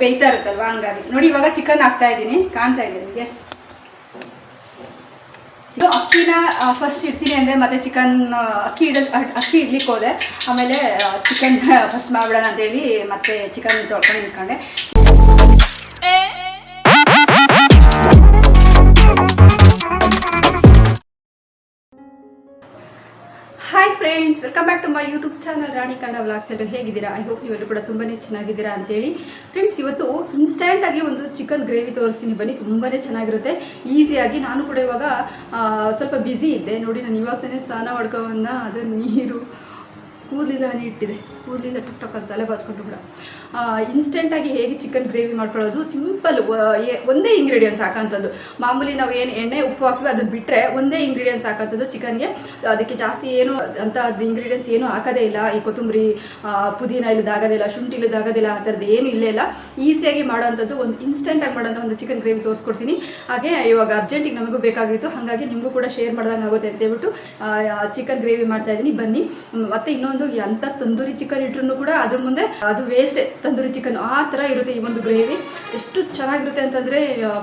ಬೇಯ್ತಾ ಇರುತ್ತಲ್ವಾ, ಹಂಗಾಗಿ ನೋಡಿ. ಇವಾಗ ಚಿಕನ್ ಹಾಕ್ತಾ ಇದ್ದೀನಿ, ಕಾಣ್ತಾ ಇದೆ ನಿಮಗೆ. ಅಕ್ಕಿನ ಫಸ್ಟ್ ಇಡ್ತೀನಿ ಅಂದರೆ ಮತ್ತೆ ಚಿಕನ್ ಅಕ್ಕಿ ಇಡ್ಲಿಕ್ಕೆ ಹೋದೆ. ಆಮೇಲೆ ಚಿಕನ್ ಫಸ್ಟ್ ಮಾಡಿಬಿಡೋಣ ಅಂತೇಳಿ ಮತ್ತೆ ಚಿಕನ್ ತೊಳ್ಕೊಂಡು ಇಟ್ಕೊಂಡೆ. Hi friends, welcome back to my YouTube channel Rani Kannada vlogs. ಎಲ್ಲರೂ ಹೇಗಿದ್ದೀರಾ? ಐ ಹೋಪ್ ನೀವೆಲ್ಲರೂ ಕೂಡ ತುಂಬಾ ಚೆನ್ನಾಗಿದ್ದೀರಾ ಅಂತೇಳಿ. ಫ್ರೆಂಡ್ಸ್, ಇವತ್ತು ಇನ್ಸ್ಟೆಂಟಾಗಿ ಒಂದು ಚಿಕನ್ ಗ್ರೇವಿ ತೋರಿಸ್ತೀನಿ, ಬನ್ನಿ. ತುಂಬಾ ಚೆನ್ನಾಗಿರುತ್ತೆ, ಈಸಿಯಾಗಿ. ನಾನು ಕೂಡ ಇವಾಗ ಸ್ವಲ್ಪ ಬ್ಯುಸಿ ಇದ್ದೆ ನೋಡಿ. ನಾನು ಇವಾಗ ತಾನೇ ಸ್ನಾನ ಮಾಡ್ಕೊಂಬಂದ, ಅದು ನೀರು ಕೂದಲಿಂದ ಹನಿ ಇಟ್ಟಿದೆ, ಕೂದಲಿಂದ ಟಕ್ ಟಕ್ ಅಂತ ತಲೆ ಬಾಚ್ಕೊಂಡು ಕೂಡ. ಇನ್ಸ್ಟೆಂಟಾಗಿ ಹೇಗೆ ಚಿಕನ್ ಗ್ರೇವಿ ಮಾಡ್ಕೊಳ್ಳೋದು, ಸಿಂಪಲ್. ಒಂದೇ ಇಂಗ್ರೀಡಿಯೆಂಟ್ಸ್ ಹಾಕೋಂಥದ್ದು. ಮಾಮೂಲಿ ನಾವು ಏನು ಎಣ್ಣೆ ಉಪ್ಪು ಹಾಕ್ತೀವಿ ಅದನ್ನು ಬಿಟ್ಟರೆ ಒಂದೇ ಇಂಗ್ರೀಡಿಯೆಂಟ್ಸ್ ಹಾಕೋಂಥದ್ದು ಚಿಕನ್ಗೆ. ಅದಕ್ಕೆ ಜಾಸ್ತಿ ಏನು ಅಂತ ಇಂಗ್ರೀಡಿಯೆಂಟ್ಸ್ ಏನೂ ಹಾಕೋದೇ ಇಲ್ಲ. ಈ ಕೊತ್ತಂಬರಿ, ಪುದೀನ ಇಲ್ಲದಾಗೋದಿಲ್ಲ, ಶುಂಠಿ ಇಲ್ಲದಾಗೋದಿಲ್ಲ, ಆ ಥರದ್ದು ಏನೂ ಇಲ್ಲೇ ಇಲ್ಲ. ಈಸಿಯಾಗಿ ಮಾಡೋವಂಥದ್ದು, ಒಂದು ಇನ್ಸ್ಟೆಂಟಾಗಿ ಮಾಡೋಂಥ ಒಂದು ಚಿಕನ್ ಗ್ರೇವಿ ತೋರಿಸ್ಕೊಡ್ತೀನಿ. ಹಾಗೆ ಇವಾಗ ಅರ್ಜೆಂಟಿಗೆ ನಮಗೂ ಬೇಕಾಗಿತ್ತು, ಹಾಗಾಗಿ ನಿಮಗೂ ಕೂಡ ಶೇರ್ ಮಾಡ್ದಂಗೆ ಆಗುತ್ತೆ ಅಂತೇಳ್ಬಿಟ್ಟು ಚಿಕನ್ ಗ್ರೇವಿ ಮಾಡ್ತಾಯಿದ್ದೀನಿ. ಬನ್ನಿ. ಮತ್ತು ಇನ್ನೊಂದು, ಎಂಥ ತಂದೂರಿ ಚಿಕನ್ ಇಟ್ರು ಕೂಡ ಅದ್ರ ಮುಂದೆ ಅದು ವೇಸ್ಟೇ. ತಂದೂರಿ ಚಿಕನ್ ಆ ಥರ ಇರುತ್ತೆ ಈ ಒಂದು ಗ್ರೇವಿ. ಎಷ್ಟು ಚೆನ್ನಾಗಿರುತ್ತೆ ಅಂತಂದರೆ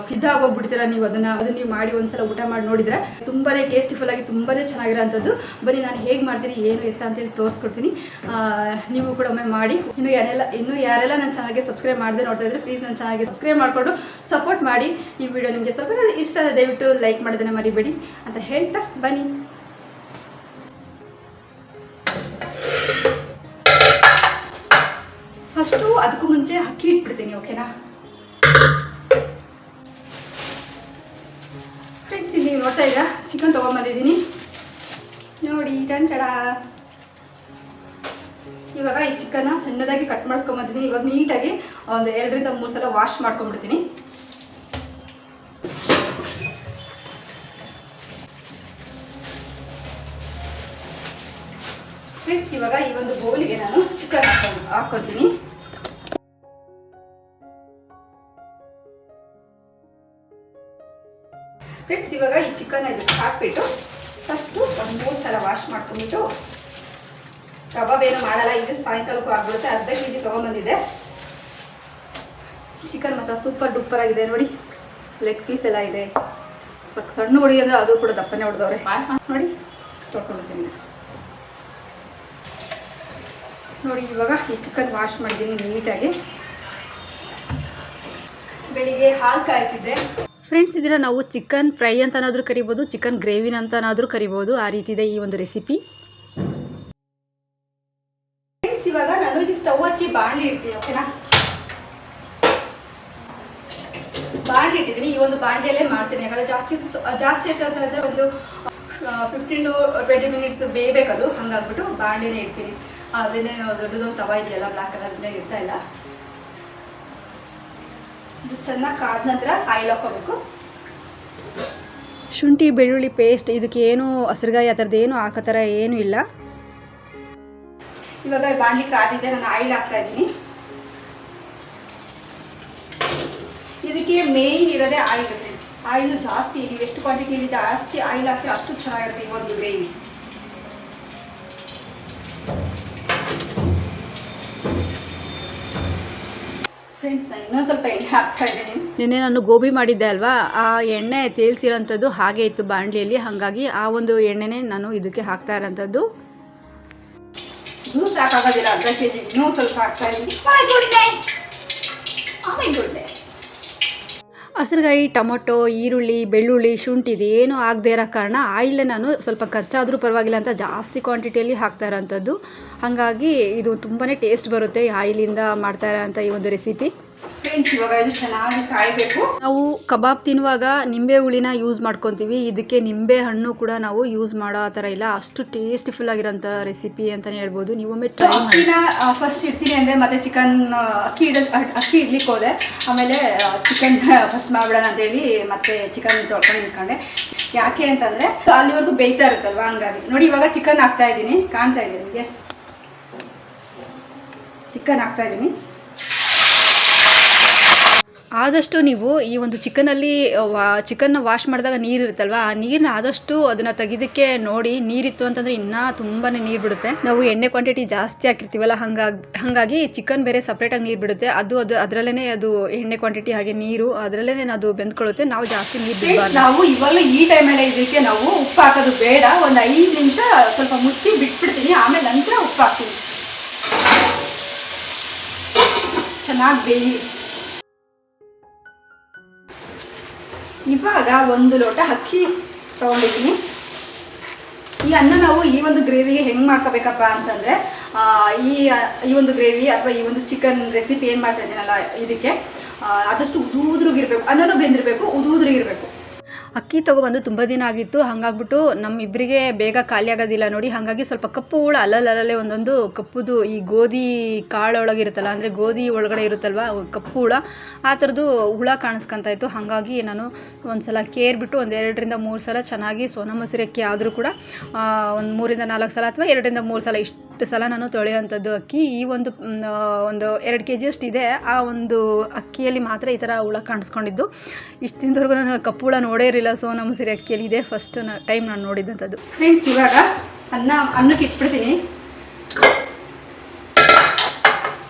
ಫಿದಾಗೋಗ್ಬಿಡ್ತೀರ ನೀವು. ಅದನ್ನು ನೀವು ಮಾಡಿ ಒಂದ್ಸಲ ಊಟ ಮಾಡಿ ನೋಡಿದರೆ ತುಂಬಾ ಟೇಸ್ಟಿಫುಲ್ ಆಗಿ ತುಂಬಾ ಚೆನ್ನಾಗಿರೋಂಥದ್ದು. ಬನ್ನಿ, ನಾನು ಹೇಗೆ ಮಾಡ್ತೀನಿ ಏನು ಎತ್ತ ಅಂತೇಳಿ ತೋರಿಸ್ಕೊಡ್ತೀನಿ. ನೀವು ಕೂಡ ಒಮ್ಮೆ ಮಾಡಿ. ಇನ್ನು ಯಾರೆಲ್ಲ ನನ್ನ ಚಾನಲ್ಗೆ ಸಬ್ಸ್ಕ್ರೈಬ್ ಮಾಡದೆ ನೋಡ್ತಾ ಇದ್ರೆ ಪ್ಲೀಸ್ ನನ್ನ ಚಾನಲ್ಗೆ ಸಬ್ಸ್ಕ್ರೈಬ್ ಮಾಡಿಕೊಂಡು ಸಪೋರ್ಟ್ ಮಾಡಿ. ಈ ವಿಡಿಯೋ ನಿಮಗೆ ಸ್ವಲ್ಪ ಇಷ್ಟ ಆದರೆ ದಯವಿಟ್ಟು ಲೈಕ್ ಮಾಡೋದನ್ನು ಮರಿಬೇಡಿ ಅಂತ ಹೇಳ್ತಾ ಬನ್ನಿ. ಫಸ್ಟು ಅದಕ್ಕೂ ಮುಂಚೆ ಅಕ್ಕಿ ಇಟ್ಬಿಡ್ತೀನಿ, ಓಕೆನಾ ಫ್ರೆಂಡ್ಸ್? ಇಲ್ಲಿ ನೋಡ್ತಾ ಇದ್ದೀರಾ, ಚಿಕನ್ ತೊಗೊಂಬಂದಿದ್ದೀನಿ ನೋಡಿ, ಟಂಟಡ. ಇವಾಗ ಈ ಚಿಕನ್ನ ಸಣ್ಣದಾಗಿ ಕಟ್ ಮಾಡಿಸ್ಕೊಂಬಂದಿದ್ದೀನಿ. ಇವಾಗ ನೀಟಾಗಿ ಒಂದು 2 ರಿಂದ 3 ಸಲ ವಾಶ್ ಮಾಡ್ಕೊಂಡ್ಬಿಡ್ತೀನಿ. ಫ್ರೆಂಡ್ಸ್, ಇವಾಗ ಈ ಒಂದು ಬೌಲಿಗೆ ನಾನು ಚಿಕನ್ ಹಾಕ್ಕೊತೀನಿ. ಫ್ರೆಂಡ್ಸ್, ಇವಾಗ ಈ ಚಿಕನ್ ಇದಕ್ಕೆ ಹಾಕ್ಬಿಟ್ಟು ಫಸ್ಟು ಒಂದು 3 ಸಲ ವಾಶ್ ಮಾಡ್ಕೊಂಡ್ಬಿಟ್ಟು, ಕಬಾಬ್ ಏನು ಮಾಡಲ್ಲ, ಇದು ಸಾಯಂಕಾಲಕ್ಕೂ ಆಗ್ಬಿಡುತ್ತೆ. ಅರ್ಧ ಕೆಜಿ ತೊಗೊಂಬಂದಿದೆ ಚಿಕನ್. ಮತ್ತು ಸೂಪರ್ ಡೂಪರ್ ಆಗಿದೆ ನೋಡಿ, ಲೆಗ್ ಪೀಸ್ ಎಲ್ಲ ಇದೆ. ಸಣ್ಣ ಹುಡಿ ಅಂದರೆ ಅದು ಕೂಡ ದಪ್ಪನೇ ಹೊಡೆದವ್ರೆ. ನೋಡಿ, ತೊಳ್ಕೊಂಡ್ಬಿಡ್ತೀನಿ ನೋಡಿ. ಇವಾಗ ಈ ಚಿಕನ್ ವಾಶ್ ಮಾಡಿದ್ದೀನಿ ನೀಟಾಗಿ. ಬೆಳಿಗ್ಗೆ ಹಾಲು ಕಾಯಿಸಿದ್ದೆ. ಫ್ರೆಂಡ್ಸ್, ಇದನ್ನು ನಾವು ಚಿಕನ್ ಫ್ರೈ ಅಂತನಾದರೂ ಕರಿಬೋದು, ಚಿಕನ್ ಗ್ರೇವಿನ ಅಂತನಾದರೂ ಕರಿಬೋದು. ಆ ರೀತಿ ಇದೆ ಈ ಒಂದು ರೆಸಿಪಿ. ಫ್ರೆಂಡ್ಸ್, ಇವಾಗ ನಾನು ಇಲ್ಲಿ ಸ್ಟವ್ ಹಚ್ಚಿ ಬಾಣಲಿ ಇಡ್ತೀನಿ, ಓಕೆನಾ? ಬಾಣಲಿ ಇಟ್ಟಿದ್ದೀನಿ. ಈ ಒಂದು ಬಾಣಲಿಯಲ್ಲೇ ಮಾಡ್ತೀನಿ. ಯಾಕಂದರೆ ಜಾಸ್ತಿ ಆಯ್ತು ಅಂತಂದರೆ ಒಂದು 15 to 20 ಮಿನಿಟ್ಸ್ ಬೇಯಬೇಕದು. ಹಂಗಾಗ್ಬಿಟ್ಟು ಬಾಣಲಿನೇ ಇಡ್ತೀನಿ. ಅದನ್ನೇ ದೊಡ್ಡದೊಂದು ತವ ಇದೆಯಲ್ಲ ಬ್ಲ್ಯಾಕ್ ಕಲರ್, ಅದನ್ನೇ ಇಡ್ತಾ ಇಲ್ಲ. ಇದು ಚೆನ್ನಾಗಿ ಕಾದ ನಂತರ ಆಯಿಲ್ ಹಾಕೋಬೇಕು. ಶುಂಠಿ ಬೆಳ್ಳುಳ್ಳಿ ಪೇಸ್ಟ್, ಇದಕ್ಕೆ ಏನು ಹಸಿರುಗಾಯಿ ಆ ಥರದ್ದು ಏನು ಹಾಕೋ ಥರ ಏನೂ ಇಲ್ಲ. ಇವಾಗ ಬಾಣಲಿ ಕಾದಿದೆ, ನಾನು ಆಯಿಲ್ ಹಾಕ್ತಾ ಇದ್ದೀನಿ. ಇದಕ್ಕೆ ಮೇಯ್ನ್ ಇರೋದೇ ಆಯಿಲ್ ಫ್ರೆಂಡ್ಸ್. ಆಯಿಲ್ ಜಾಸ್ತಿ, ನೀವು ಎಷ್ಟು ಕ್ವಾಂಟಿಟಿಯಲ್ಲಿ ಜಾಸ್ತಿ ಆಯಿಲ್ ಹಾಕ್ತೀರೋ ಅಷ್ಟು ಚೆನ್ನಾಗಿರುತ್ತೆ ಈ ಒಂದು ಗ್ರೇವಿ. ಫ್ರೆಂಡ್ಸ್, ಇನ್ನೊಂದು ಸ್ವಲ್ಪ ಎಣ್ಣೆ ಹಾಕ್ತಾ ಇದ್ದೀನಿ. ನಿನ್ನೆ ನಾನು ಗೋಬಿ ಮಾಡಿದ್ದೆ ಅಲ್ವಾ, ಆ ಎಣ್ಣೆ ತೇಲ್ಸಿರೋಂಥದ್ದು ಹಾಗೆ ಇತ್ತು ಬಾಣಲಿಯಲ್ಲಿ. ಹಾಗಾಗಿ ಆ ಒಂದು ಎಣ್ಣೆನೇ ನಾನು ಇದಕ್ಕೆ ಹಾಕ್ತಾ ಇರೋಂಥದ್ದು. ಇನ್ನೂ ಸಾಕಾಗೋದಿಲ್ಲ, ಅರ್ಧ ಕೆಜಿ ಇನ್ನೂ ಸ್ವಲ್ಪ ಹಾಕ್ತಾ ಇದ್ದೀನಿ. ಹಸಿರುಗಾಯಿ, ಟೊಮೊಟೊ, ಈರುಳ್ಳಿ, ಬೆಳ್ಳುಳ್ಳಿ, ಶುಂಠಿ ಇದೇನು ಆಗದೆ ಇರೋ ಕಾರಣ ಆಯಿಲ್ ನಾನು ಸ್ವಲ್ಪ ಖರ್ಚಾದರೂ ಪರವಾಗಿಲ್ಲ ಅಂತ ಜಾಸ್ತಿ ಕ್ವಾಂಟಿಟಿಯಲ್ಲಿ ಹಾಕ್ತಾ ಇರೋಂಥದ್ದು. ಹಾಗಾಗಿ ಇದು ತುಂಬಾ ಟೇಸ್ಟ್ ಬರುತ್ತೆ ಆಯಿಲಿಂದ ಮಾಡ್ತಾ ಇರೋಂಥ ಈ ಒಂದು ರೆಸಿಪಿ. ಫ್ರೆಂಡ್ಸ್, ಇವಾಗ ಇದು ಚೆನ್ನಾಗಿ ಕಾಯಬೇಕು. ನಾವು ಕಬಾಬ್ ತಿನ್ನುವಾಗ ನಿಂಬೆ ಹುಳಿನ ಯೂಸ್ ಮಾಡ್ಕೊತೀವಿ. ಇದಕ್ಕೆ ನಿಂಬೆ ಹಣ್ಣು ಕೂಡ ನಾವು ಯೂಸ್ ಮಾಡೋ ಆ ಥರ ಇಲ್ಲ. ಅಷ್ಟು ಟೇಸ್ಟಿಫುಲ್ ಆಗಿರೋಂಥ ರೆಸಿಪಿ ಅಂತಲೇ ಹೇಳ್ಬೋದು. ನೀವೊಮ್ಮೆ ಟ್ರೈ ಮಾಡಿ. ಫಸ್ಟ್ ಇಡ್ತೀನಿ ಅಂದರೆ ಮತ್ತೆ ಚಿಕನ್ ಅಕ್ಕಿ ಇಡ್ಲಿಕ್ಕೆ ಹೋದೆ. ಆಮೇಲೆ ಚಿಕನ್ ಫಸ್ಟ್ ಮಾಡಿಬಿಡೋಣ ಅಂತೇಳಿ ಮತ್ತೆ ಚಿಕನ್ ತೊಳ್ಕೊಂಡು ಇಟ್ಕೊಂಡೆ. ಯಾಕೆ ಅಂತಂದರೆ ಅಲ್ಲಿವರೆಗೂ ಬೇಯ್ತಾ ಇರುತ್ತಲ್ವ, ಹಂಗಾಗಿ. ನೋಡಿ, ಇವಾಗ ಚಿಕನ್ ಹಾಕ್ತಾ ಇದ್ದೀನಿ, ಕಾಣ್ತಾ ಇದೆ ನಿಮಗೆ. ಚಿಕನ್ ಹಾಕ್ತಾ ಇದ್ದೀನಿ. ಆದಷ್ಟು ನೀವು ಈ ಒಂದು ಚಿಕನಲ್ಲಿ ಚಿಕನ್ನ ವಾಶ್ ಮಾಡಿದಾಗ ನೀರು ಇರುತ್ತಲ್ವ, ಆ ನೀರನ್ನ ಆದಷ್ಟು ಅದನ್ನು ತೆಗೆದಕ್ಕೆ ನೋಡಿ. ನೀರಿತ್ತು ಅಂತಂದರೆ ಇನ್ನೂ ತುಂಬಾ ನೀರು ಬಿಡುತ್ತೆ. ನಾವು ಎಣ್ಣೆ ಕ್ವಾಂಟಿಟಿ ಜಾಸ್ತಿ ಹಾಕಿರ್ತೀವಲ್ಲ, ಹಾಗಾಗಿ ಚಿಕನ್ ಬೇರೆ ಸಪ್ರೇಟಾಗಿ ನೀರು ಬಿಡುತ್ತೆ. ಅದು ಅದರಲ್ಲೇ ಅದು ಎಣ್ಣೆ ಕ್ವಾಂಟಿಟಿ ಹಾಗೆ ನೀರು ಅದರಲ್ಲೇ ಅದು ಬೆಂದ್ಕೊಳ್ಳುತ್ತೆ. ನಾವು ಜಾಸ್ತಿ ನೀರು ಬಿಡಬಾರ್ದು. ನಾವು ಇವಾಗಲೂ ಈ ಟೈಮಲ್ಲಿ ಇದಕ್ಕೆ ನಾವು ಉಪ್ಪು ಹಾಕೋದು ಬೇಡ. ಒಂದು 5 ನಿಮಿಷ ಸ್ವಲ್ಪ ಮುಚ್ಚಿ ಬಿಟ್ಬಿಡ್ತೀನಿ, ಆಮೇಲೆ ನಂತರ ಉಪ್ಪು ಹಾಕ್ತೀನಿ. ಚೆನ್ನಾಗಿ ಬೇಯಿ. ಇವಾಗ 1 ಲೋಟ ಅಕ್ಕಿ ತೊಗೊಂಡಿದ್ದೀನಿ. ಈ ಅನ್ನ ನಾವು ಈ ಒಂದು ಗ್ರೇವಿಗೆ ಹೆಂಗೆ ಮಾಡ್ಕೋಬೇಕಪ್ಪ ಅಂತಂದರೆ, ಈ ಒಂದು ಗ್ರೇವಿ ಅಥವಾ ಈ ಒಂದು ಚಿಕನ್ ರೆಸಿಪಿ ಏನು ಮಾಡ್ತಾ ಇದ್ದೀನಲ್ಲ, ಇದಕ್ಕೆ ಆದಷ್ಟು ಉದುರುಗಿರಬೇಕು. ಅನ್ನನೂ ಬೆಂದಿರಬೇಕು, ಉದುರುಗಿರಬೇಕು. ಅಕ್ಕಿ ತೊಗೊಬಂದು ತುಂಬ ದಿನ ಆಗಿತ್ತು, ಹಾಗಾಗ್ಬಿಟ್ಟು ನಮ್ಮಿಬ್ಬರಿಗೆ ಬೇಗ ಖಾಲಿ ಆಗೋದಿಲ್ಲ ನೋಡಿ. ಹಾಗಾಗಿ ಸ್ವಲ್ಪ ಕಪ್ಪು ಹುಳ ಅಲ್ಲಲ್ಲೇ ಒಂದೊಂದು ಕಪ್ಪುದು ಈ ಗೋಧಿ ಕಾಳೊಳಗಿರುತ್ತಲ್ಲ, ಅಂದರೆ ಗೋಧಿ ಒಳಗಡೆ ಇರುತ್ತಲ್ವ ಕಪ್ಪು ಹುಳ, ಆ ಥರದ್ದು ಹುಳ ಕಾಣಿಸ್ಕೊತಾ ಇತ್ತು. ಹಾಗಾಗಿ ನಾನು ಒಂದು ಸಲ ಕೇರ್ಬಿಟ್ಟು ಒಂದು 2-3 ಸಲ ಚೆನ್ನಾಗಿ ಸೋನಾ ಮಸೂರಿ ಅಕ್ಕಿ ಆದರೂ ಕೂಡ ಒಂದು 3-4 ಸಲ ಅಥವಾ 2-3 ಸಲ ಇಷ್ಟು ಸಲ ನಾನು ತೊಳೆಯುವಂಥದ್ದು ಅಕ್ಕಿ. ಈ ಒಂದು 2 kg ಅಷ್ಟಿದೆ. ಆ ಒಂದು ಅಕ್ಕಿಯಲ್ಲಿ ಮಾತ್ರ ಈ ಥರ ಹುಳ ಕಾಣಿಸ್ಕೊಂಡಿದ್ದು. ಇಷ್ಟು ದಿನದವರೆಗೂ ನಾನು ಕಪ್ಪು ಹುಳ ನೋಡೇ ಇರಲಿಲ್ಲ ಸೋನಾ ಮಸೂರಿ ಅಕ್ಕಿಯಲ್ಲಿ. ಇದೆ ಫಸ್ಟ್ ಟೈಮ್ ನಾನು ನೋಡಿದಂಥದ್ದು. ಫ್ರೆಂಡ್ಸ್, ಇವಾಗ ಅನ್ನಕ್ಕೆ ಇಟ್ಬಿಡ್ತೀನಿ.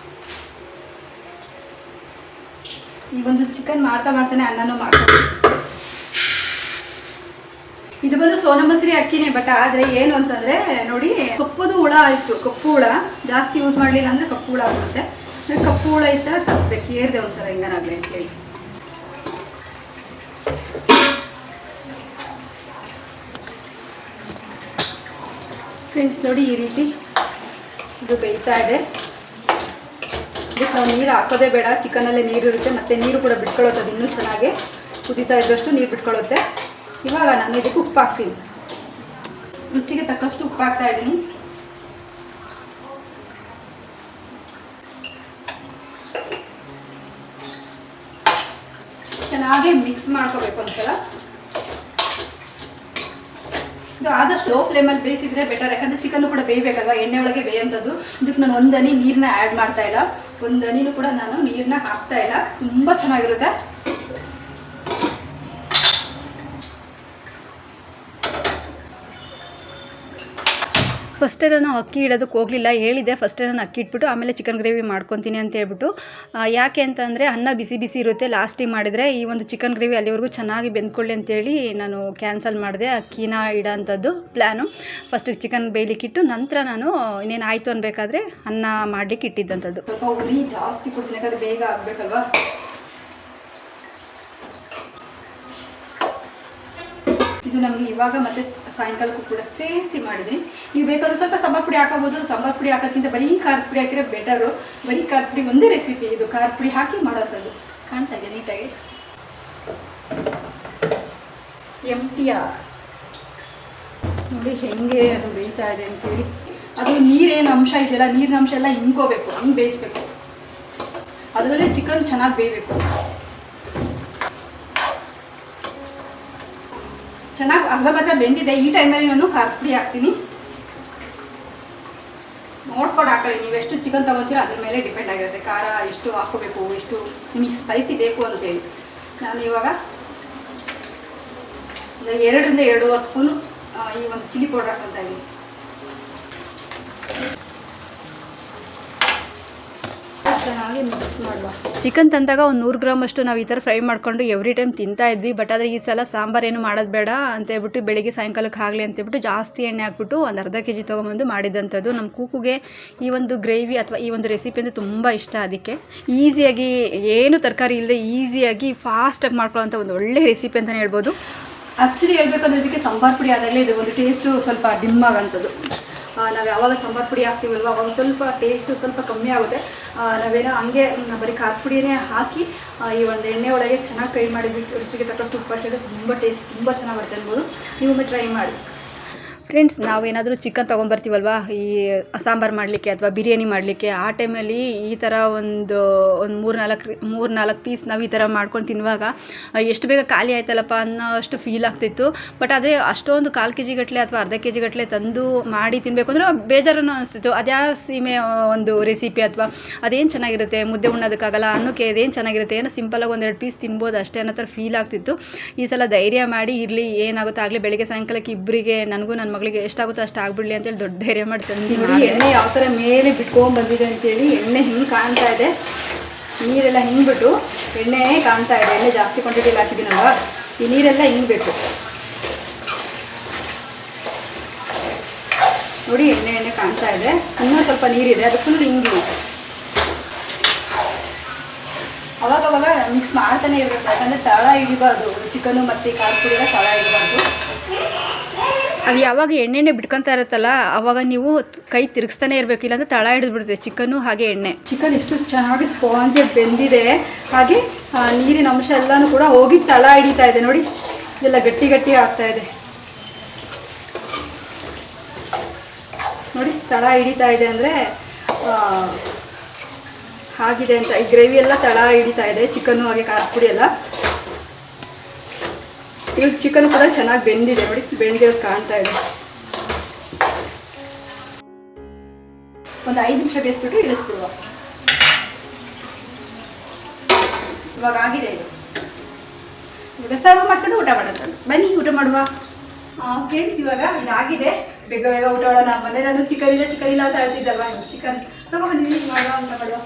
ಈ ಒಂದು ಚಿಕನ್ ಮಾಡ್ತಾನೆ ಅನ್ನನೂ ಮಾಡ್ತೀನಿ. ಇದು ಬಂದು ಸೋನಾ ಮಸೂರಿ ಅಕ್ಕಿನೇ, ಬಟ್ ಆದರೆ ಏನು ಅಂತಂದರೆ ನೋಡಿ, ಕಪ್ಪುದು ಹುಳ ಆಯಿತು. ಕಪ್ಪು ಹುಳ ಜಾಸ್ತಿ ಯೂಸ್ ಮಾಡಲಿಲ್ಲ ಅಂದರೆ ಕಪ್ಪು ಹುಳ ಆಗುತ್ತೆ. ಕಪ್ಪು ಹುಳ ಈ ಥರ ತಪ್ಪಬೇಕು, ಏರಿದೆ ಒಂದು ಸಲ ಹಿಂಗನಾಗಲಿ ಅಂತೇಳಿ. ಫ್ರೆಂಡ್ಸ್ ನೋಡಿ, ಈ ರೀತಿ ಇದು ಬೇಯ್ತಾ ಇದೆ. ಇದಕ್ಕೆ ನಾವು ನೀರು ಹಾಕೋದೇ ಬೇಡ, ಚಿಕನಲ್ಲೇ ನೀರು ಇರುತ್ತೆ, ಮತ್ತು ನೀರು ಕೂಡ ಬಿಟ್ಕೊಳ್ಳುತ್ತೆ. ಅದು ಇನ್ನೂ ಚೆನ್ನಾಗಿ ಕುದೀತಾ ಇದ್ದಷ್ಟು ನೀರು ಬಿಟ್ಕೊಳ್ಳುತ್ತೆ. ಇವಾಗ ನಾನು ಇದಕ್ಕೆ ಉಪ್ಪು ಹಾಕ್ತೀನಿ. ರುಚಿಗೆ ತಕ್ಕಷ್ಟು ಉಪ್ಪು ಹಾಕ್ತಾ ಇದ್ದೀನಿ. ಚೆನ್ನಾಗಿ ಮಿಕ್ಸ್ ಮಾಡ್ಕೋಬೇಕು ಒಂದ್ಸಲ. ಇದು ಆದಷ್ಟು ಲೋ ಫ್ಲೇಮಲ್ಲಿ ಬೇಯಿಸಿದ್ರೆ ಬೆಟರ್, ಯಾಕಂದರೆ ಚಿಕನ್ನು ಕೂಡ ಬೇಯಬೇಕಲ್ವ, ಎಣ್ಣೆ ಒಳಗೆ ಬೇಯಂಥದ್ದು. ಇದಕ್ಕೆ ನಾನು 1 ಹನಿ ನೀರನ್ನ ಆ್ಯಡ್ ಮಾಡ್ತಾ ಇಲ್ಲ, 1 ಹನಿನೂ ಕೂಡ ನಾನು ನೀರನ್ನ ಹಾಕ್ತಾ ಇಲ್ಲ. ತುಂಬ ಚೆನ್ನಾಗಿರುತ್ತೆ. ಫಸ್ಟೇ ನಾನು ಅಕ್ಕಿ ಇಡೋದಕ್ಕೆ ಹೋಗಲಿಲ್ಲ, ಹೇಳಿದೆ ಫಸ್ಟೇ ನಾನು ಅಕ್ಕಿ ಇಟ್ಬಿಟ್ಟು ಆಮೇಲೆ ಚಿಕನ್ ಗ್ರೇವಿ ಮಾಡ್ಕೊತೀನಿ ಅಂತ ಹೇಳ್ಬಿಟ್ಟು. ಯಾಕೆ ಅಂತಂದರೆ ಅನ್ನ ಬಿಸಿ ಬಿಸಿ ಇರುತ್ತೆ, ಲಾಸ್ಟಿಗೆ ಮಾಡಿದರೆ ಈ ಒಂದು ಚಿಕನ್ ಗ್ರೇವಿ ಅಲ್ಲಿವರೆಗೂ ಚೆನ್ನಾಗಿ ಬೆಂದ್ಕೊಳ್ಳಿ ಅಂತೇಳಿ ನಾನು ಕ್ಯಾನ್ಸಲ್ ಮಾಡಿದೆ ಅಕ್ಕಿನ ಇಡೋಂಥದ್ದು ಪ್ಲ್ಯಾನು. ಫಸ್ಟಿಗೆ ಚಿಕನ್ ಬೇಯಲಿಕ್ಕಿಟ್ಟು ನಂತರ ನಾನು ಇನ್ನೇನು ಆಯಿತು ಅನ್ಬೇಕಾದ್ರೆ ಅನ್ನ ಮಾಡಲಿಕ್ಕೆ ಇಟ್ಟಿದ್ದಂಥದ್ದು. ಸ್ವಲ್ಪ ಉರಿ ಜಾಸ್ತಿ ಕೊಡ್ತೀನಿ, ಯಾಕಂದರೆ ಬೇಗ ಆಗಬೇಕಲ್ವಾ. ಇದು ನಮಗೆ ಇವಾಗ ಮತ್ತು ಸಾಯಂಕಾಲಕ್ಕೂ ಕೂಡ ಸೇರಿಸಿ ಮಾಡಿದ್ದೀನಿ. ನೀವು ಬೇಕಾದ್ರೆ ಸ್ವಲ್ಪ ಸಾಂಬಾರು ಪುಡಿ ಹಾಕೋಬೋದು. ಸಾಂಬಾರು ಪುಡಿ ಹಾಕೋಕ್ಕಿಂತ ಬರೀ ಖಾರದ ಪುಡಿ ಹಾಕಿದ್ರೆ ಬೆಟರು. ಬರೀ ಖಾರದ ಪುಡಿ ಒಂದೇ ರೆಸಿಪಿ ಇದು, ಖಾರದ ಪುಡಿ ಹಾಕಿ ಮಾಡೋಂಥದ್ದು. ಕಾಣ್ತಾ ಇದೆ ನೀಟಾಗಿ. MTR ನೋಡಿ ಹೆಂಗೆ ಅದು ಬೇಯ್ತಾ ಇದೆ ಅಂತೇಳಿ. ಅದು ನೀರೇನು ಅಂಶ ಇದೆಯಲ್ಲ, ನೀರಿನ ಅಂಶ ಎಲ್ಲ ಹಿಂಗೋಬೇಕು, ಹಂಗೆ ಬೇಯಿಸ್ಬೇಕು. ಅದರಲ್ಲೇ ಚಿಕನ್ ಚೆನ್ನಾಗಿ ಬೇಯಬೇಕು. ಚೆನ್ನಾಗಿ ಅರ್ಧ ಬೆಂದಿದೆ. ಈ ಟೈಮಲ್ಲಿ ನಾನು ಖಾರದ ಪುಡಿ ಹಾಕ್ತೀನಿ. ನೋಡ್ಕೊಂಡು ಹಾಕೊಳ್ಳಿ, ನೀವು ಎಷ್ಟು ಚಿಕನ್ ತೊಗೊತೀರೋ ಅದ್ರ ಮೇಲೆ ಡಿಪೆಂಡ್ ಆಗಿರುತ್ತೆ. ಖಾರ ಎಷ್ಟು ಹಾಕೋಬೇಕು, ಎಷ್ಟು ನಿಮಗೆ ಸ್ಪೈಸಿ ಬೇಕು ಅಂತೇಳಿ. ನಾನು ಇವಾಗ 2-2.5 ಸ್ಪೂನು ಈ ಒಂದು ಚಿಲ್ಲಿ ಪೌಡರ್ ಹಾಕ್ಕೊತಾ ಇದ್ದೀನಿ. ಚೆನ್ನಾಗಿ ಮಿಕ್ಸ್ ಮಾಡುವ. ಚಿಕನ್ ತಂದಾಗ ಒಂದು 100 ಗ್ರಾಮ್ ಅಷ್ಟು ನಾವು ಈ ಥರ ಫ್ರೈ ಮಾಡ್ಕೊಂಡು ಎವ್ರಿ ಟೈಮ್ ತಿಂತಾ ಇದ್ವಿ. ಬಟ್ ಆದರೆ ಈ ಸಲ ಸಾಂಬಾರೇನು ಮಾಡೋದು ಬೇಡ ಅಂತೇಳ್ಬಿಟ್ಟು ಬೆಳಿಗ್ಗೆ ಸಾಯಂಕಾಲಕ್ಕೆ ಆಗಲಿ ಅಂತೇಳ್ಬಿಟ್ಟು ಜಾಸ್ತಿ ಎಣ್ಣೆ ಹಾಕ್ಬಿಟ್ಟು ಒಂದು ಅರ್ಧ kg ತೊಗೊಂಬಂದು ಮಾಡಿದಂಥದ್ದು. ನಮ್ಮ ಕೂಕುಗೆ ಈ ಒಂದು ಗ್ರೇವಿ ಅಥವಾ ಈ ಒಂದು ರೆಸಿಪಿ ಅಂದರೆ ತುಂಬ ಇಷ್ಟ. ಅದಕ್ಕೆ ಈಸಿಯಾಗಿ ಏನು ತರಕಾರಿ ಇಲ್ಲದೆ ಈಸಿಯಾಗಿ ಫಾಸ್ಟಾಗಿ ಮಾಡ್ಕೊಳ್ಳೋಂಥ ಒಂದು ಒಳ್ಳೆ ರೆಸಿಪಿ ಅಂತಲೇ ಹೇಳ್ಬೋದು. ಆ್ಯಕ್ಚುಲಿ ಹೇಳ್ಬೇಕಂದ್ರೆ ಇದಕ್ಕೆ ಸಾಂಬಾರು ಪುಡಿ ಆದಾಗಲೇ ಇದು ಒಂದು ಟೇಸ್ಟು ಸ್ವಲ್ಪ ಡಿಮ್ ಆಗೋಂಥದ್ದು. ನಾವು ಯಾವಾಗ ಸಾಂಬಾರು ಪುಡಿ ಹಾಕ್ತೀವಲ್ವ ಅವಾಗ ಸ್ವಲ್ಪ ಟೇಸ್ಟು ಸ್ವಲ್ಪ ಕಮ್ಮಿ ಆಗುತ್ತೆ. ನಾವೇನೋ ಹಂಗೆ ಬರೀ ಖಾರದ ಪುಡಿನೇ ಹಾಕಿ ಈ ಒಂದು ಎಣ್ಣೆ ಒಳಗೆ ಚೆನ್ನಾಗಿ ಫ್ರೈ ಮಾಡಿದ್ವಿ. ರುಚಿಗೆ ತಕ್ಕಷ್ಟು ಉಪ್ಪು ಹಾಕಿದ್ರೆ ತುಂಬ ಟೇಸ್ಟ್ ತುಂಬ ಚೆನ್ನಾಗಿ ಬರುತ್ತೆ ಅನ್ಬೋದು. ನೀವು ಟ್ರೈ ಮಾಡಿ. ಫ್ರೆಂಡ್ಸ್, ನಾವೇನಾದರೂ ಚಿಕನ್ ತೊಗೊಂಬರ್ತೀವಲ್ವ ಈ ಸಾಂಬಾರು ಮಾಡಲಿಕ್ಕೆ ಅಥವಾ ಬಿರಿಯಾನಿ ಮಾಡಲಿಕ್ಕೆ, ಆ ಟೈಮಲ್ಲಿ ಈ ಥರ ಒಂದು ಮೂರು ನಾಲ್ಕು ಪೀಸ್ ನಾವು ಈ ಥರ ಮಾಡ್ಕೊಂಡು ತಿನ್ನುವಾಗ ಎಷ್ಟು ಬೇಗ ಖಾಲಿ ಆಯ್ತಲ್ಲಪ್ಪ ಅನ್ನೋಷ್ಟು ಫೀಲ್ ಆಗ್ತಿತ್ತು. ಬಟ್ ಆದರೆ ಅಷ್ಟೊಂದು 1/4 kg ಗಟ್ಟಲೆ ಅಥವಾ ಅರ್ಧ kg ಗಟ್ಟಲೆ ತಂದು ಮಾಡಿ ತಿನ್ನಬೇಕು ಅಂದರೆ ಬೇಜಾರನ್ನು ಅನಿಸ್ತಿತ್ತು. ಅದ್ಯಾ ಸೀಮೆ ಒಂದು ರೆಸಿಪಿ ಅಥವಾ ಅದೇನು ಚೆನ್ನಾಗಿರುತ್ತೆ, ಮುದ್ದೆ ಉಣ್ಣೋದಕ್ಕಾಗಲ್ಲ ಅನ್ನೋಕ್ಕೆ ಅದೇನು ಚೆನ್ನಾಗಿರುತ್ತೆ, ಏನೋ ಸಿಂಪಲಾಗಿ 1-2 ಪೀಸ್ ತಿನ್ಬೋದು ಅಷ್ಟೇ ಅನ್ನೋ ಥರ ಫೀಲ್ ಆಗ್ತಿತ್ತು. ಈ ಸಲ ಧೈರ್ಯ ಮಾಡಿ ಇರಲಿ, ಏನಾಗುತ್ತೋ ಆಗಲಿ, ಬೆಳಗ್ಗೆ ಸಾಯಂಕಾಲಕ್ಕೆ ಇಬ್ಬರಿಗೆ, ನನಗೂ ನನ್ನ ಮಗಳಿಗೆ ಎಷ್ಟಾಗುತ್ತೋ ಅಷ್ಟು ಆಗ್ಬಿಡಲಿ ಅಂತೇಳಿ ದೊಡ್ಡ ಧೈರ್ಯ ಮಾಡಿ ತಂದು ಎಣ್ಣೆ ಯಾವ ಥರ ಮೇಲೆ ಬಿಟ್ಕೊಂಡು ಬಂದಿದೆ ಅಂತೇಳಿ. ಎಣ್ಣೆ ಹಿಂಗೆ ಕಾಣ್ತಾ ಇದೆ, ನೀರೆಲ್ಲ ಹಿಂಗ್ಬಿಟ್ಟು ಎಣ್ಣೆ ಕಾಣ್ತಾ ಇದೆ. ಎಣ್ಣೆ ಜಾಸ್ತಿ ಕ್ವಾಂಟಿಟಿಲಿ ಹಾಕಿದ್ದೀನಲ್ವ, ಈ ನೀರೆಲ್ಲ ಹಿಂಗಬೇಕು ನೋಡಿ. ಎಣ್ಣೆ ಕಾಣ್ತಾ ಇದೆ, ಇನ್ನೂ ಸ್ವಲ್ಪ ನೀರಿದೆ, ಅದು ಫುಲ್ ಹಿಂಗಿ. ಅವಾಗವಾಗ ಮಿಕ್ಸ್ ಮಾಡ್ತಾನೆ ಇರಬೇಕು, ಯಾಕಂದರೆ ತಳ ಹಿಡಿಬಾರ್ದು. ಚಿಕನ್ನು ಮತ್ತು ಖಾರ ಪುಡಿ ಎಲ್ಲ ತಳ ಹಿಡಿಬಾರ್ದು. ಅದು ಯಾವಾಗ ಎಣ್ಣೆ ಬಿಟ್ಕೊತಾ ಇರುತ್ತಲ್ಲ, ಆವಾಗ ನೀವು ಕೈ ತಿರುಗಿಸ್ತಾನೆ ಇರಬೇಕು, ಇಲ್ಲಾಂದರೆ ತಳ ಹಿಡಿದ್ಬಿಡುತ್ತೆ ಚಿಕನ್ನು ಹಾಗೆ ಎಣ್ಣೆ. ಚಿಕನ್ ಎಷ್ಟು ಚೆನ್ನಾಗಿ ಸ್ಪಾಂಜ್ ಬೆಂದಿದೆ, ಹಾಗೆ ನೀರಿನ ಅಂಶ ಎಲ್ಲನೂ ಕೂಡ ಹೋಗಿ ತಳ ಹಿಡಿತಾ ಇದೆ ನೋಡಿ. ಇದೆಲ್ಲ ಗಟ್ಟಿ ಗಟ್ಟಿ ಆಗ್ತಾ ಇದೆ ನೋಡಿ. ತಳ ಹಿಡಿತಾ ಇದೆ ಅಂದರೆ ಆಗಿದೆ ಅಂತ. ಈ ಗ್ರೇವಿ ಎಲ್ಲ ತಳ ಹಿಡಿತಾ ಇದೆ, ಚಿಕನ್ನು ಹಾಗೆ ಖಾರ ಪುಡಿ ಎಲ್ಲ. ಈಗ ಚಿಕನ್ ಕೂಡ ಚೆನ್ನಾಗಿ ಬೆಂದಿದೆ ನೋಡಿ, ಬೆಂದಿರೋದು ಕಾಣ್ತಾ ಇದೆ. ಒಂದು 5 ನಿಮಿಷ ಬೇಯಿಸ್ಬಿಟ್ಟು ಇಳಿಸ್ಬಿಡುವ. ಇವಾಗ ಆಗಿದೆ ಇದು. ಇವಾಗ ಸರ್ವ್ ಮಾಡ್ಕೊಂಡು ಊಟ ಮಾಡೋದು. ಬನ್ನಿ ಊಟ ಮಾಡುವ. ಫ್ರೆಂಡ್ಸ್, ಇವಾಗ ಇದಾಗಿದೆ. ಬೇಗ ಬೇಗ ಊಟ ಮಾಡೋಣ. ಮನೇಲೂ ಚಿಕನ್ ಇಲ್ಲ ಅಂತ ಹೇಳ್ತಿದ್ದಲ್ವ, ಚಿಕನ್ ತಗೊಂಡ್ಬಂದಿದ್ದೀನಿ, ಮಾಡುವ.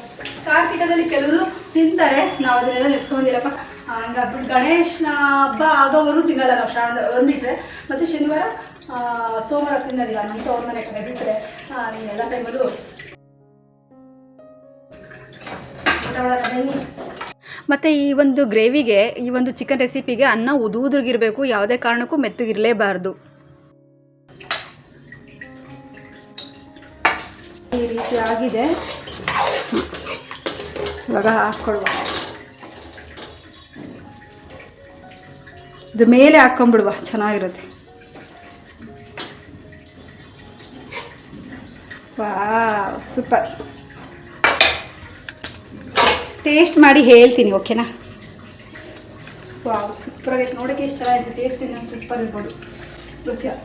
ಕಾರ್ತಿಕದಲ್ಲಿ ಕೆಲವರು ತಿಂತಾರೆ, ನಾವು ಅದನ್ನೆಲ್ಲ ನೆನೆಸ್ಕೊಂಡಿಲ್ಲಪ್ಪ. ಹಂಗಾಗ್ಬಿಟ್ಟು ಗಣೇಶನ ಹಬ್ಬ ಆಗೋವರು ತಿನ್ನಲ್ಲ ನಾವು, ಶ್ರಾವಣದ ಬಂದುಬಿಟ್ರೆ. ಮತ್ತು ಶನಿವಾರ ಸೋಮವಾರ ತಿನ್ನೋದಿಲ್ಲ, ನಮ್ಮ ತವ್ರ ಮನೆ ಕಡೆ ಬಿಟ್ಟರೆ. ಎಲ್ಲ ಟೈಮಲ್ಲೂ ಊಟ ಮಾಡೋಣ ಬನ್ನಿ. ಮತ್ತು ಈ ಒಂದು ಗ್ರೇವಿಗೆ, ಈ ಒಂದು ಚಿಕನ್ ರೆಸಿಪಿಗೆ ಅನ್ನ ಉದುರಿಗಿರಬೇಕು, ಯಾವುದೇ ಕಾರಣಕ್ಕೂ ಮೆತ್ತಗಿರಲೇಬಾರ್ದು. ಈ ರೀತಿ ಆಗಿದೆ. ಇವಾಗ ಹಾಕ್ಕೊಳ್ವ, ಇದು ಮೇಲೆ ಹಾಕ್ಕೊಂಬಿಡುವ, ಚೆನ್ನಾಗಿರುತ್ತೆ. Wow, super. ಟೇಸ್ಟ್ ಮಾಡಿ ಹೇಳ್ತೀನಿ, ಓಕೆನಾ? ವಾವ್, ಸೂಪರ್ ಆಗೈತೆ. ನೋಡೋಕ್ಕೆ ಎಷ್ಟು ಚೆನ್ನಾಗಿದೆ, ಟೇಸ್ಟ್ ಇನ್ನೊಂದು ಸೂಪರ್ ಇರ್ಬೋದು, ಗೊತ್ತಿಲ್ಲ.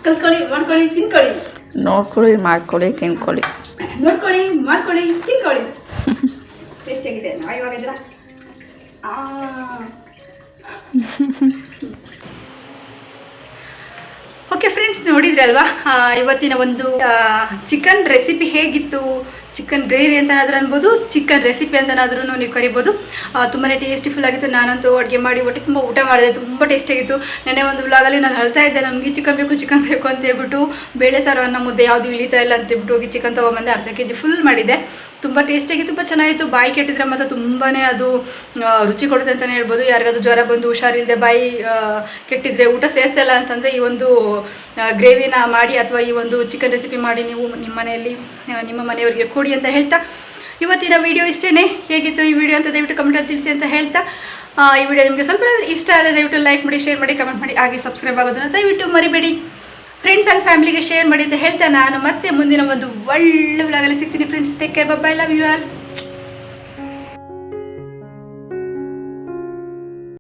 ಕಲ್ತ್ಕೊಳ್ಳಿ, ಮಾಡ್ಕೊಳ್ಳಿ, ತಿನ್ಕೊಳ್ಳಿ. ನೋಡ್ಕೊಳ್ಳಿ, ಮಾಡ್ಕೊಳ್ಳಿ, ತಿನ್ಕೊಳ್ಳಿ. ನೋಡ್ಕೊಳ್ಳಿ, ಮಾಡ್ಕೊಳ್ಳಿ, ತಿನ್ಕೊಳ್ಳಿ. ಟೇಸ್ಟಾಗಿದೆ. ಇವಾಗ ಇದ್ರ ಓಕೆ ಫ್ರೆಂಡ್ಸ್, ನೋಡಿದ್ರಲ್ವಾ ಇವತ್ತಿನ ಒಂದು ಚಿಕನ್ ರೆಸಿಪಿ ಹೇಗಿತ್ತು. ಚಿಕನ್ ಗ್ರೇವಿ ಅಂತನಾದ್ರೂ ಅನ್ಬೋದು, ಚಿಕನ್ ರೆಸಿಪಿ ಅಂತನಾದ್ರೂ ನೀವು ಕರಿಬೋದು. ತುಂಬಾ ಟೇಸ್ಟಿಫುಲ್ ಆಗಿತ್ತು. ನಾನಂತೂ ಅಡುಗೆ ಮಾಡಿ ಹೊಟ್ಟೆ ತುಂಬ ಊಟ ಮಾಡಿದೆ, ತುಂಬ ಟೇಸ್ಟಿಯಾಗಿತ್ತು. ನೆನ್ನೆ ಒಂದು ವ್ಲಾಗಲ್ಲಿ ನಾನು ಹೇಳ್ತಾ ಇದ್ದೆ, ನನಗೆ ಚಿಕನ್ ಬೇಕು ಅಂತ ಹೇಳ್ಬಿಟ್ಟು, ಬೇಳೆ ಸಾರು ಅನ್ನ ಮುದ್ದೆ ಯಾವುದು ಇಳಿತಾ ಇಲ್ಲ ಅಂತ ಹೇಳ್ಬಿಟ್ಟು ಹೋಗಿ ಚಿಕನ್ ತೊಗೊಂಬಂದೆ. ಅರ್ಧ kg ಫುಲ್ ಮಾಡಿದ್ದೆ. ತುಂಬ ಟೇಸ್ಟಿಯಾಗಿ, ತುಂಬ ಚೆನ್ನಾಗಿತ್ತು. ಬಾಯಿ ಕೆಟ್ಟಿದ್ರೆ ಮತ್ತು ತುಂಬಾ ಅದು ರುಚಿ ಕೊಡುತ್ತೆ ಅಂತಲೇ ಹೇಳ್ಬೋದು. ಯಾರಿಗಾದ್ರೂ ಜ್ವರ ಬಂದು ಹುಷಾರಿಲ್ಲದೆ ಬಾಯಿ ಕೆಟ್ಟಿದ್ರೆ, ಊಟ ಸೇರ್ತಾ ಇಲ್ಲ ಅಂತಂದರೆ ಈ ಒಂದು ಗ್ರೇವಿನ ಮಾಡಿ ಅಥವಾ ಈ ಒಂದು ಚಿಕನ್ ರೆಸಿಪಿ ಮಾಡಿ ನೀವು ನಿಮ್ಮ ಮನೆಯಲ್ಲಿ ನಿಮ್ಮ ಮನೆಯವರಿಗೆ ಕೊಡಿ ಅಂತ ಹೇಳ್ತಾ, ಇವತ್ತಿನ ವಿಡಿಯೋ ಇಷ್ಟೇ. ಹೇಗಿತ್ತು ಈ ವಿಡಿಯೋ ಅಂತ ದಯವಿಟ್ಟು ಕಮೆಂಟಲ್ಲಿ ತಿಳಿಸಿ ಅಂತ ಹೇಳ್ತಾ, ಈ ವಿಡಿಯೋ ನಿಮಗೆ ಸ್ವಲ್ಪ ಇಷ್ಟ ಆದರೆ ದಯವಿಟ್ಟು ಲೈಕ್ ಮಾಡಿ, ಶೇರ್ ಮಾಡಿ, ಕಮೆಂಟ್ ಮಾಡಿ, ಹಾಗೆ ಸಬ್ಸ್ಕ್ರೈಬ್ ಆಗೋದನ್ನು ದಯವಿಟ್ಟು ಮರಿಬೇಡಿ. ಫ್ರೆಂಡ್ಸ್ ಆ್ಯಂಡ್ ಫ್ಯಾಮಿಲಿಗೆ ಶೇರ್ ಮಾಡಿ ಅಂತ ಹೇಳ್ತಾ, ನಾನು ಮತ್ತೆ ಮುಂದಿನ ಒಂದು ಒಳ್ಳೆ ವ್ಲಾಗಲ್ಲಿ ಸಿಗ್ತೀನಿ. Friends, take care, bye, love you all.